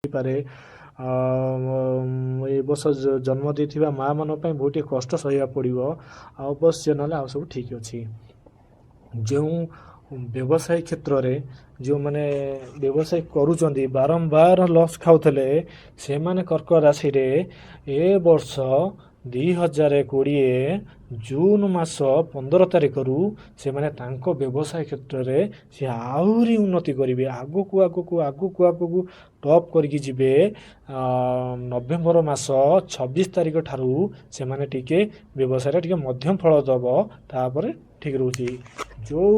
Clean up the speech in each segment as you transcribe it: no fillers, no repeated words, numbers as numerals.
ପାରେ ଏ ବର୍ଷ ଜନ୍ମ ଦେଇଥିବା ମାଆ ମାନଙ୍କ ପାଇଁ ବହୁତ ଟିକେ କଷ୍ଟ ସହିବାକୁ ପଡ଼ିବ। ଆଉ ଅବଶ୍ୟ ନହେଲେ ଆଉ ସବୁ ଠିକ୍ ଅଛି। ଯେଉଁ ବ୍ୟବସାୟୀ କ୍ଷେତ୍ରରେ ଯେଉଁମାନେ ବ୍ୟବସାୟ କରୁଛନ୍ତି ବାରମ୍ବାର ଲସ୍ ଖାଉଥିଲେ ସେମାନେ କର୍କଟ ରାଶିରେ ଏ ବର୍ଷ 2020 ଜୁନ୍ ମାସ 15 ତାରିଖରୁ ସେମାନେ ତାଙ୍କ ବ୍ୟବସାୟ କ୍ଷେତ୍ରରେ ସେ ଆହୁରି ଉନ୍ନତି କରିବେ। ଆଗକୁ ଟପ୍ କରିକି ଯିବେ। ନଭେମ୍ବର ମାସ 26 ତାରିଖ ଠାରୁ ସେମାନେ ଟିକେ ବ୍ୟବସାୟରେ ଟିକେ ମଧ୍ୟମ ଫଳ ଦେବ। ତାପରେ ଠିକ୍ ରହୁଛି। ଯେଉଁ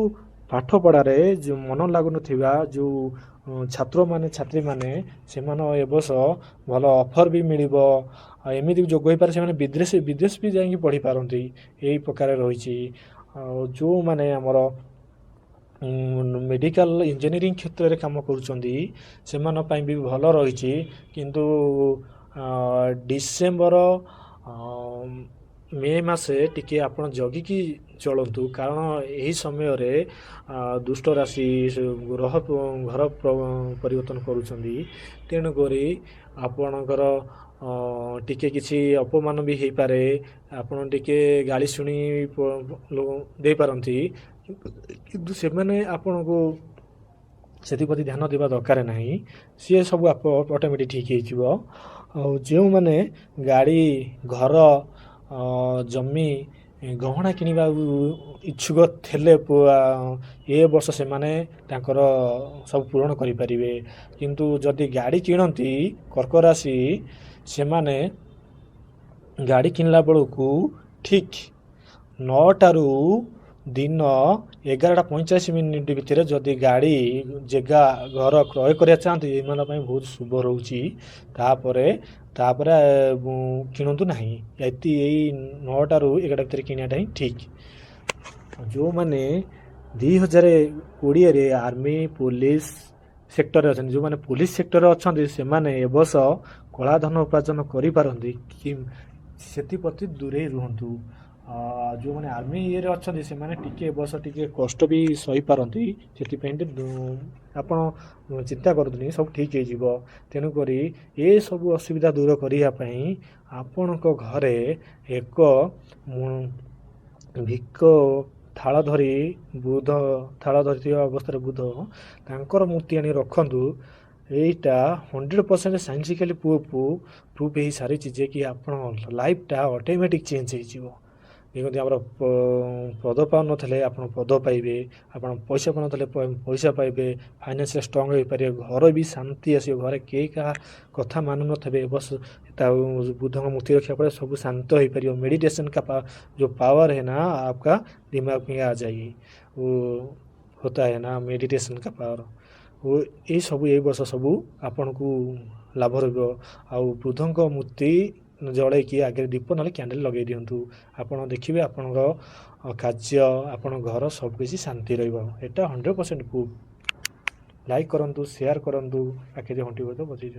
ପାଠପଢ଼ାରେ ଯେଉଁ ମନ ଲାଗୁନଥିବା ଯେଉଁ ଛାତ୍ରୀମାନେ ସେମାନେ ଏ ବର୍ଷ ଭଲ ଅଫର୍ ବି ମିଳିବ। ଆଉ ଏମିତି ଯୋଗ ହୋଇପାରେ ସେମାନେ ବିଦେଶ ବି ଯାଇକି ପଢ଼ିପାରନ୍ତି। ଏଇ ପ୍ରକାର ରହିଛି। ଆଉ ଯେଉଁମାନେ ଆମର ମେଡ଼ିକାଲ ଇଞ୍ଜିନିୟରିଂ କ୍ଷେତ୍ରରେ କାମ କରୁଛନ୍ତି ସେମାନଙ୍କ ପାଇଁ ବି ଭଲ ରହିଛି। କିନ୍ତୁ ଡିସେମ୍ବର ମେ ମାସେ ଟିକେ ଆପଣ ଜଗିକି ଚଳନ୍ତୁ। କାରଣ ଏହି ସମୟରେ ଦୁଷ୍ଟ ରାଶି ଘର ପରିବର୍ତ୍ତନ କରୁଛନ୍ତି। ତେଣୁକରି ଆପଣଙ୍କର ଟିକେ କିଛି ଅପମାନ ବି ହେଇପାରେ। ଆପଣ ଟିକେ ଗାଳି ଶୁଣି ଦେଇପାରନ୍ତି। କିନ୍ତୁ ସେମାନେ ଆପଣଙ୍କୁ ସେଥିପ୍ରତି ଧ୍ୟାନ ଦେବା ଦରକାର ନାହିଁ। ସିଏ ସବୁ ଅଟୋମେଟିକ୍ ଠିକ୍ ହେଇଯିବ। ଆଉ ଯେଉଁମାନେ ଗାଡ଼ି ଘର ଜମି ଗହଣା କିଣିବାକୁ ଇଚ୍ଛୁକ ଥିଲେ ଏ ବର୍ଷ ସେମାନେ ତାଙ୍କର ସବୁ ପୂରଣ କରିପାରିବେ। କିନ୍ତୁ ଯଦି ଗାଡ଼ି କିଣନ୍ତି କର୍କଟ ରାଶି ସେମାନେ ଗାଡ଼ି କିଣିଲା ବେଳକୁ ଠିକ୍ 9ଟାରୁ ଦିନ 11:45 ଭିତରେ ଯଦି ଗାଡ଼ି ଜାଗା ଘର କ୍ରୟ କରିବା ଚାହାନ୍ତି ଏମାନଙ୍କ ପାଇଁ ବହୁତ ଶୁଭ ରହୁଛି। ତାପରେ କିଣନ୍ତୁ ନାହିଁ। ଏଇ 9ଟାରୁ 11ଟା ଭିତରେ କିଣିବାଟା ହିଁ ଠିକ୍। ଯେଉଁମାନେ 2020ରେ ଆର୍ମି ପୋଲିସ ସେକ୍ଟରରେ ଅଛନ୍ତି ଯେଉଁମାନେ ପୋଲିସ ସେକ୍ଟରରେ ଅଛନ୍ତି ସେମାନେ ଏ ବର୍ଷ କଳାଧନ ଉପାର୍ଜନ କରିପାରନ୍ତି। ସେଥିପ୍ରତି ଦୂରେଇ ରୁହନ୍ତୁ। ଯେଉଁମାନେ ଆର୍ମି ଇଏରେ ଅଛନ୍ତି ସେମାନେ ଟିକେ ଏ ବର୍ଷ ଟିକେ କଷ୍ଟ ବି ସହିପାରନ୍ତି। ସେଥିପାଇଁ ଆପଣ ଚିନ୍ତା କରନ୍ତୁନି ସବୁ ଠିକ୍ ହେଇଯିବ। ତେଣୁକରି ଏସବୁ ଅସୁବିଧା ଦୂର କରିବା ପାଇଁ ଆପଣଙ୍କ ଘରେ ଏକ ଭିକ ଥାଳ ଧରିଥିବା ଅବସ୍ଥାରେ ବୁଧ ତାଙ୍କର ମୂର୍ତ୍ତି ଆଣି ରଖନ୍ତୁ। ଏଇଟା 100% ସାଇଣ୍ଟିଫିକାଲି ପ୍ରୁଫ୍ ହେଇସାରିଛି ଯେ କି ଆପଣଙ୍କ ଲାଇଫ୍ଟା ଅଟୋମେଟିକ୍ ଚେଞ୍ଜ ହେଇଯିବ। ଦେଖନ୍ତୁ ଆମର ପଦ ପାଉନଥିଲେ ଆପଣ ପଦ ପାଇବେ। ଆପଣ ପଇସା ପାଉନଥିଲେ ପଇସା ପାଇବେ। ଫାଇନାନ୍ସିଆଲ ଷ୍ଟ୍ରଙ୍ଗ ହେଇପାରିବେ। ଘର ବି ଶାନ୍ତି ଆସିବ। ଘରେ କେହି କାହା କଥା ମାନୁନଥିବେ। ବସ୍ बुद्धों मूर्ति रखा पड़े सब शांत हो पार। मेडिटेशन का जो पावर है ना आपका दिमाग में आ जाएगी। वो होता है ना मेडिटेशन का पावर। वो ये सब ये वर्ष सब आपन को लाभ रहा। बुद्धों मूर्ति जड़े कि आगे दीप ना कैंडल लगे दिंतु। आपड़ देखिए आपण कार्य आपण घर सबकि शांति रहा। 100% प्रूफ। लाइक करंतु शेयर करंतु आखिरी घंटी बजे बजे।